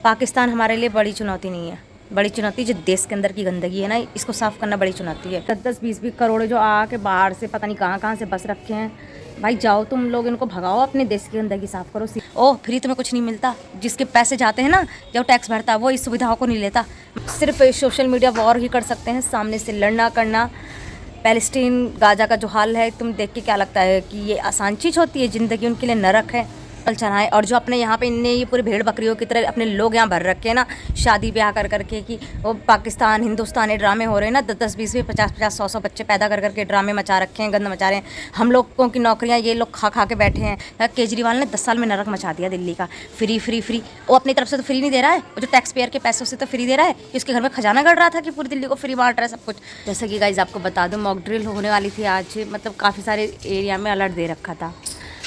पाकिस्तान हमारे लिए बड़ी चुनौती नहीं है, बड़ी चुनौती जो देश के अंदर की गंदगी है ना, इसको साफ़ करना बड़ी चुनौती है। 10-10, 20-20 करोड़ जो आके बाहर से पता नहीं कहाँ से बस रखे हैं, भाई जाओ तुम लोग इनको भगाओ, अपने देश की गंदगी साफ़ करो। ओह फ्री तुम्हें कुछ नहीं मिलता, जिसके पैसे जाते हैं ना, जो टैक्स भरता है वो इस सुविधाओं को नहीं लेता। सिर्फ सोशल मीडिया वॉर ही कर सकते हैं, सामने से लड़ना करना। पैलेस्टीन गाजा का जो हाल है, तुम देख के क्या लगता है कि ये आसान चीज़ होती है? ज़िंदगी उनके लिए नरक है। चढ़ाएं। और जो अपने यहाँ पे इनने ये पूरे भेड़ बकरियों की तरह अपने लोग यहाँ भर रखे हैं ना, शादी ब्याह कर करके, कि वो पाकिस्तान हिंदुस्तानी ड्रामे हो रहे हैं ना, 10-10, 20-20, 50-50, 100-100 बच्चे पैदा कर करके ड्रामे मचा रखे हैं, गंद मचा रहे हैं। हम लोगों की नौकरियाँ ये लोग खा खा के बैठे हैं। केजरीवाल ने 10 साल में नरक मचा दिया दिल्ली का। फ्री फ्री फ्री, वो अपनी तरफ से तो फ्री नहीं दे रहा है, वो जो टैक्स पेयर के पैसों से तो फ्री दे रहा है कि उसके घर में खजाना गड़ रहा था कि पूरी दिल्ली को फ्री बांट रहा है सब कुछ। जैसा कि गाइज आपको बता दूँ, मॉक ड्रिल होने वाली थी आज, मतलब काफ़ी सारे एरिया में अलर्ट दे रखा था।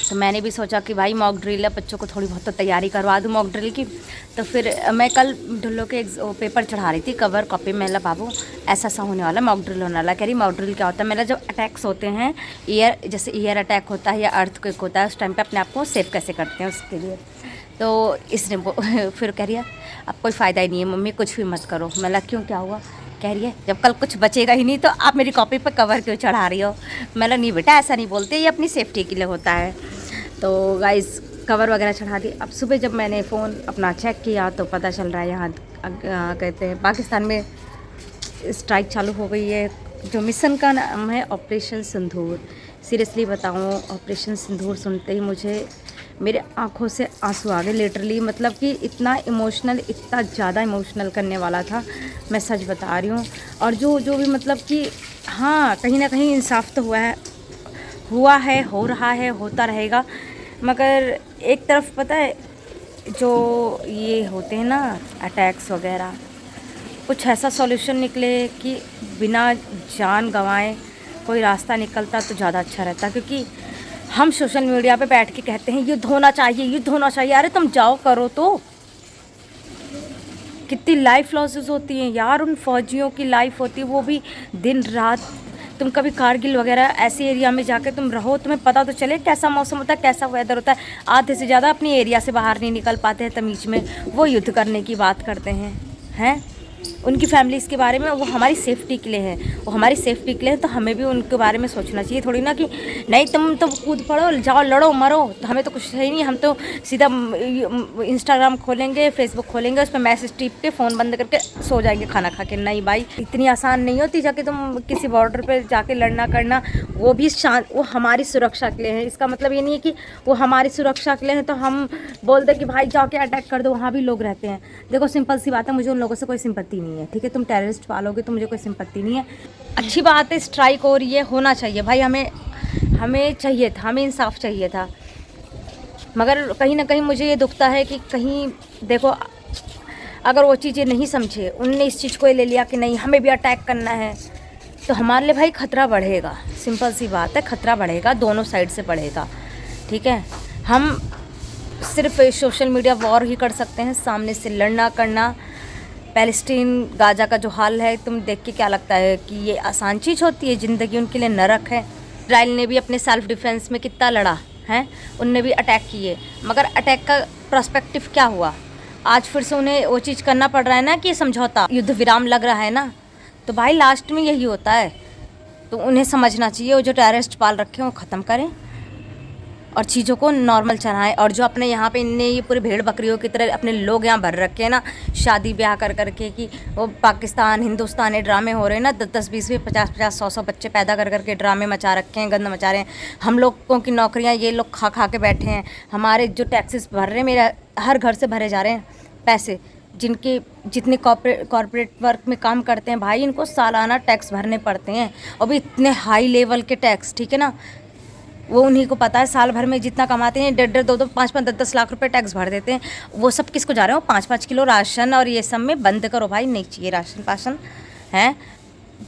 तो मैंने भी सोचा कि भाई मॉक ड्रिल है, बच्चों को थोड़ी बहुत तो तैयारी करवा दूँ मॉक ड्रिल की। तो फिर मैं कल ढुल्लो के पेपर चढ़ा रही थी, कवर कॉपी में, बाबू ऐसा होने वाला, मॉक ड्रिल होने वाला। कह रही मॉक ड्रिल क्या होता है? मेरा जब अटैक्स होते हैं, जैसे ईयर अटैक होता है या अर्थक्वेक होता है, उस टाइम पे अपने आप को सेव कैसे करते हैं उसके लिए। तो इसने फिर कह रही है अब कोई फ़ायदा ही नहीं है मम्मी, कुछ भी मत करो। मैं क्यों, क्या हुआ? कह रही है जब कल कुछ बचेगा ही नहीं तो आप मेरी कॉपी पर कवर क्यों चढ़ा रही हो? मैं नहीं बेटा, ऐसा नहीं बोलते, ये अपनी सेफ्टी के लिए होता है। तो गाइस कवर वगैरह चढ़ा दी। अब सुबह जब मैंने फ़ोन अपना चेक किया तो पता चल रहा है यहाँ कहते हैं पाकिस्तान में स्ट्राइक चालू हो गई है। जो मिशन का नाम है ऑपरेशन सिंदूर। सीरियसली बताऊँ, ऑपरेशन सिंदूर सुनते ही मुझे मेरे आँखों से आंसू आ गए लिटरली। मतलब कि इतना इमोशनल, इतना ज़्यादा इमोशनल करने वाला था, मैं सच बता रही हूँ। और जो भी मतलब कि हाँ, कहीं ना कहीं इंसाफ तो हुआ है, हो रहा है, होता रहेगा। मगर एक तरफ पता है, जो ये होते हैं ना अटैक्स वगैरह, कुछ ऐसा सॉल्यूशन निकले कि बिना जान गंवाए कोई रास्ता निकलता तो ज़्यादा अच्छा रहता। क्योंकि हम सोशल मीडिया पे बैठ के कहते हैं युद्ध होना चाहिए, युद्ध होना चाहिए। अरे तुम जाओ करो तो। कितनी लाइफ लॉसेस होती हैं यार, उन फौजियों की लाइफ होती है, वो भी दिन रात। तुम कभी कारगिल वगैरह ऐसे एरिया में जाके तुम रहो, तुम्हें पता तो चले कैसा मौसम होता है, कैसा वेदर होता है। आधे से ज़्यादा अपनी एरिया से बाहर नहीं निकल पाते हैं तमीज़ में, वो युद्ध करने की बात करते हैं। उनकी फैमिलीज़ के बारे में, वो हमारी सेफ्टी के लिए है, वो हमारी सेफ्टी के लिए है। तो हमें भी उनके बारे में सोचना चाहिए, थोड़ी ना कि नहीं तुम तो कूद पड़ो, जाओ लड़ो मरो। तो हमें तो कुछ है ही नहीं, हम तो सीधा इंस्टाग्राम खोलेंगे, फेसबुक खोलेंगे, उस पर मैसेज टिप के फ़ोन बंद करके सो जाएंगे खाना खा के। नहीं भाई, इतनी आसान नहीं होती जाके तुम किसी बॉर्डर पर जाके लड़ना करना। वो भी वो हमारी सुरक्षा के लिए है। इसका मतलब ये नहीं है कि वो हमारी सुरक्षा के लिए है तो हम बोल दे कि भाई जाके अटैक कर दो। वहाँ भी लोग रहते हैं। देखो सिंपल सी बात है, मुझे उन लोगों से कोई सिंपत्ति नहीं है, ठीक है? तुम टेररिस्ट पालोगे तो मुझे कोई सिंपत्ति नहीं है। अच्छी बात है, स्ट्राइक हो रही है, होना चाहिए भाई। हमें चाहिए था, हमें इंसाफ चाहिए था। मगर कहीं ना कहीं मुझे ये दुखता है कि कहीं देखो, अगर वो चीज़ें नहीं समझे, उनने इस चीज़ को ले लिया कि नहीं हमें भी अटैक करना है, तो हमारे लिए भाई खतरा बढ़ेगा। सिंपल सी बात है, खतरा बढ़ेगा, दोनों साइड से बढ़ेगा, ठीक है? हम सिर्फ सोशल मीडिया वॉर ही कर सकते हैं, सामने से लड़ना करना। पैलेस्टीन गाजा का जो हाल है, तुम देख के क्या लगता है कि ये आसान चीज़ होती है? ज़िंदगी उनके लिए नरक है। इसराइल ने भी अपने सेल्फ डिफेंस में कितना लड़ा है, उनने भी अटैक किए। मगर अटैक का पर्सपेक्टिव क्या हुआ? आज फिर से उन्हें वो चीज़ करना पड़ रहा है ना कि समझौता, युद्ध विराम लग रहा है ना। तो भाई लास्ट में यही होता है। तो उन्हें समझना चाहिए, वो जो टेररिस्ट पाल रखे हैं वो ख़त्म करें और चीज़ों को नॉर्मल चलाएं। और जो अपने यहाँ पे इनने ये पूरे भेड़ बकरियों की तरह अपने लोग यहाँ भर रखे हैं ना, शादी ब्याह कर करके, कि वो पाकिस्तान हिंदुस्तानी ड्रामे हो रहे हैं ना, 10-10, 20-20, 50-50, 100-100 बच्चे पैदा कर करके ड्रामे मचा रखे हैं, गंद मचा रहे हैं। हम लोगों की नौकरियाँ ये लोग खा खा के बैठे हैं। हमारे जो टैक्सेस भर रहे हैं, मेरा हर घर से भरे जा रहे हैं पैसे। जितने कॉर्पोरेट वर्क में काम करते हैं भाई, इनको सालाना टैक्स भरने पड़ते हैं, और भी इतने हाई लेवल के टैक्स, ठीक है ना? वो उन्हीं को पता है, साल भर में जितना कमाते हैं 1.5, 2, 5, 10 लाख रुपए टैक्स भर देते हैं। वो सब किसको जा रहे हो? 5-5 किलो राशन और ये सब में बंद करो भाई, नहीं चाहिए राशन पाशन है।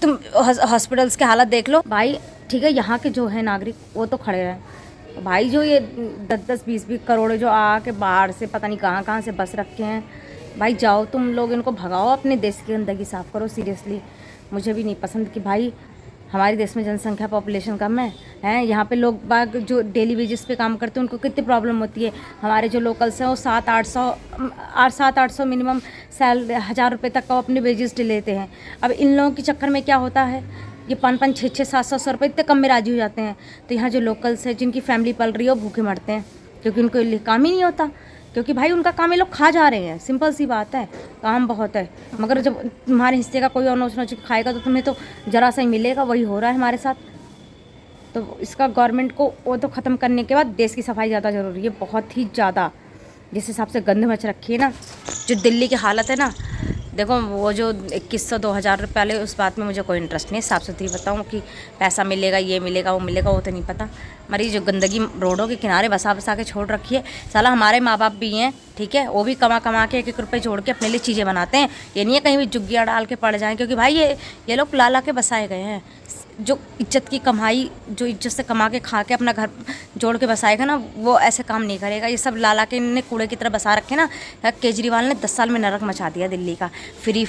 तुम हॉस्पिटल्स के हालत देख लो भाई, ठीक है? यहाँ के जो है नागरिक वो तो खड़े हैं भाई, जो ये 10-10, 20-20 करोड़ जो आके बाहर से पता नहीं कहाँ से बस रखे हैं, भाई जाओ तुम लोग इनको भगाओ, अपने देश की गंदगी साफ़ करो। सीरियसली मुझे भी नहीं पसंद कि भाई हमारे देश में जनसंख्या पॉपुलेशन कम है यहाँ पे लोग बाग जो डेली वेजेस पे काम करते हैं उनको कितनी प्रॉब्लम होती है। हमारे जो लोकल्स हैं वो 700-800 मिनिमम 1000 रुपये तक का अपने वेजेस लेते हैं। अब इन लोगों के चक्कर में क्या होता है, ये 5-5, 6-6, 700 रुपये इतने कम में राजी हो जाते हैं। तो यहाँ जो लोकल्स हैं जिनकी फैमिली पल रही है वो भूखे मरते हैं, क्योंकि उनको लिए काम ही नहीं होता, क्योंकि भाई उनका काम ये लोग खा जा रहे हैं। सिंपल सी बात है, काम बहुत है, मगर जब तुम्हारे हिस्से का कोई और नोच खाएगा तो तुम्हें तो जरा सा ही मिलेगा। वही हो रहा है हमारे साथ। तो इसका गवर्नमेंट को वो तो ख़त्म करने के बाद देश की सफाई ज़्यादा ज़रूरी है, बहुत ही ज़्यादा। जिस हिसाब से गंद मच रखी है ना, जो दिल्ली की हालत है ना, देखो वो जो 2100-2000 रुपये वाले, उस बात में मुझे कोई इंटरेस्ट नहीं है। साफ सुथरी बताऊँ कि पैसा मिलेगा, ये मिलेगा, वो मिलेगा, वो तो नहीं पता। हमारी जो गंदगी रोडों के किनारे बसा बसा के छोड़ रखी है, साला हमारे माँ बाप भी हैं, ठीक है, वो भी कमा कमा के 1-1 रुपये जोड़ के अपने लिए चीज़ें बनाते हैं। ये नहीं है कहीं भी जुग्गियाँ डाल के पड़ जाएँ, क्योंकि भाई ये लोग ला के बसाए गए हैं। जो इज्जत की कमाई, जो इज्जत से कमा के खा के अपना घर जोड़ के बसाएगा ना, वो ऐसे काम नहीं करेगा। ये सब ला के इन्होंने कूड़े की तरह बसा रखे ना। केजरीवाल ने 10 साल में नरक मचा दिया दिल्ली का। फ्री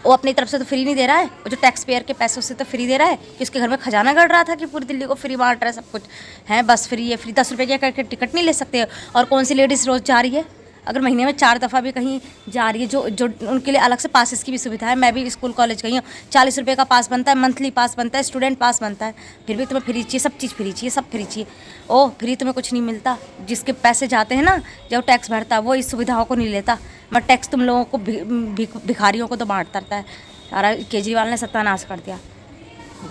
वो अपनी तरफ से तो फ्री नहीं दे रहा है, वो जो टैक्स पेयर के पैसों से तो फ्री दे रहा है कि उसके घर में खजाना गड़ रहा था कि पूरी दिल्ली को फ्री बांट रहा है सब कुछ है। बस फ्री है, फ्री 10 रुपये का करके टिकट नहीं ले सकते। और कौन सी लेडीज़ रोज़ जा रही है, अगर महीने में 4 दफ़ा भी कहीं जा रही है, जो उनके लिए अलग से पासेस की भी सुविधा है। मैं भी स्कूल कॉलेज गई हूँ, 40 रुपये का पास बनता है, मंथली पास बनता है, स्टूडेंट पास बनता है। फिर भी तुम्हें फ्री चाहिए, सब चीज़ फ्री चाहिए, सब फ्री चाहिए। ओह, फ्री तुम्हें कुछ नहीं मिलता। जिसके पैसे जाते हैं ना, जो टैक्स भरता है वो इस सुविधाओं को नहीं लेता, मगर टैक्स तुम लोगों को भिखारियों को तो बांटता रहता है। सारा केजरीवाल ने सत्यानाश कर दिया,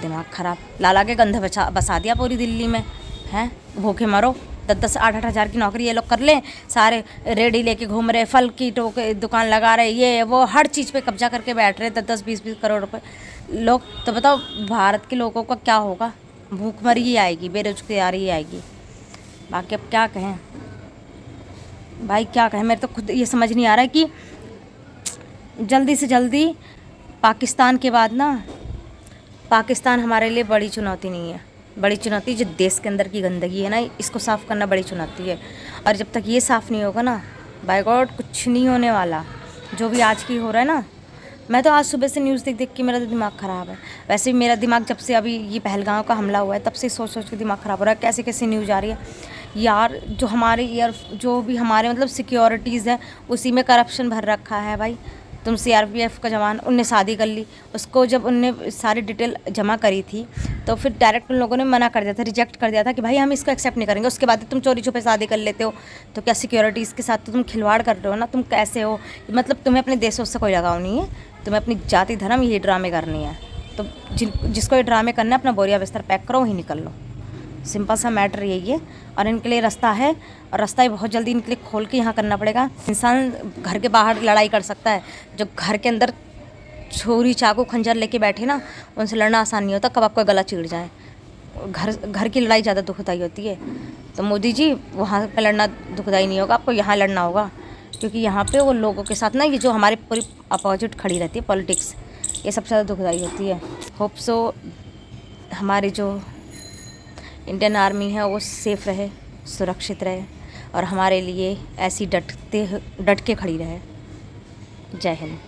दिमाग ख़राब, ला के गंध बसा दिया पूरी दिल्ली में। हैं, भूखे मरो। 10-10, 8-8 हज़ार की नौकरी ये लोग कर लें, सारे रेडी लेके घूम रहे, फल की दुकान लगा रहे, ये वो हर चीज़ पे कब्जा करके बैठ रहे, 10-10, 20-20 करोड़ रुपए लोग। तो बताओ भारत के लोगों का क्या होगा? भूखमरी ही आएगी, बेरोजगारी ही आएगी। बाकी अब क्या कहें भाई, क्या कहें। मेरे तो खुद ये समझ नहीं आ रहा है कि जल्दी से जल्दी पाकिस्तान के बाद ना, पाकिस्तान हमारे लिए बड़ी चुनौती नहीं है। बड़ी चुनौती जो देश के अंदर की गंदगी है ना, इसको साफ़ करना बड़ी चुनौती है। और जब तक ये साफ़ नहीं होगा ना, बाय गॉड कुछ नहीं होने वाला। जो भी आज की हो रहा है ना, मैं तो आज सुबह से न्यूज़ देख के मेरा तो दिमाग ख़राब है। वैसे भी मेरा दिमाग जब से अभी ये पहलगाम का हमला हुआ है तब से सोच के दिमाग ख़राब हो रहा है। कैसे कैसे न्यूज़ आ रही है यार। जो भी हमारे मतलब सिक्योरिटीज़ है, उसी में करप्शन भर रखा है भाई। तुम CRPF का जवान, उनने शादी कर ली, उसको जब उनने सारी डिटेल जमा करी थी तो फिर डायरेक्ट उन लोगों ने मना कर दिया था, रिजेक्ट कर दिया था कि भाई हम इसको एक्सेप्ट नहीं करेंगे। उसके बाद तुम चोरी छुपे शादी कर लेते हो, तो क्या सिक्योरिटीज़ के साथ तो तुम खिलवाड़ कर रहे हो ना। तुम कैसे हो, मतलब तुम्हें अपने देशों से कोई लगाव नहीं है, तुम्हें अपनी जाति धर्म ये ड्रामे करनी है। तो जिसको ये ड्रामे करना है, अपना बोरिया बिस्तर पैक करो, वहीं निकल लो। सिंपल सा मैटर यही है। और इनके लिए रास्ता है, और रास्ता ही बहुत जल्दी इनके लिए खोल के यहाँ करना पड़ेगा। इंसान घर के बाहर लड़ाई कर सकता है, जो घर के अंदर छुरी चाकू खंजर लेके बैठे ना, उनसे लड़ना आसान नहीं होता, कब आपका गला चिढ़ जाए। घर की लड़ाई ज़्यादा दुखदाई होती है। तो मोदी जी, वहाँ पे लड़ना दुखदाई नहीं होगा, आपको यहाँ लड़ना होगा, क्योंकि यहाँ पे वो लोगों के साथ ना, ये जो हमारे पूरी अपोजिट खड़ी रहती है पॉलिटिक्स, ये सबसे ज़्यादा दुखदाई होती है। होप सो हमारी जो इंडियन आर्मी है वो सेफ़ रहे, सुरक्षित रहे, और हमारे लिए ऐसी डट के खड़ी रहे। जय हिंद।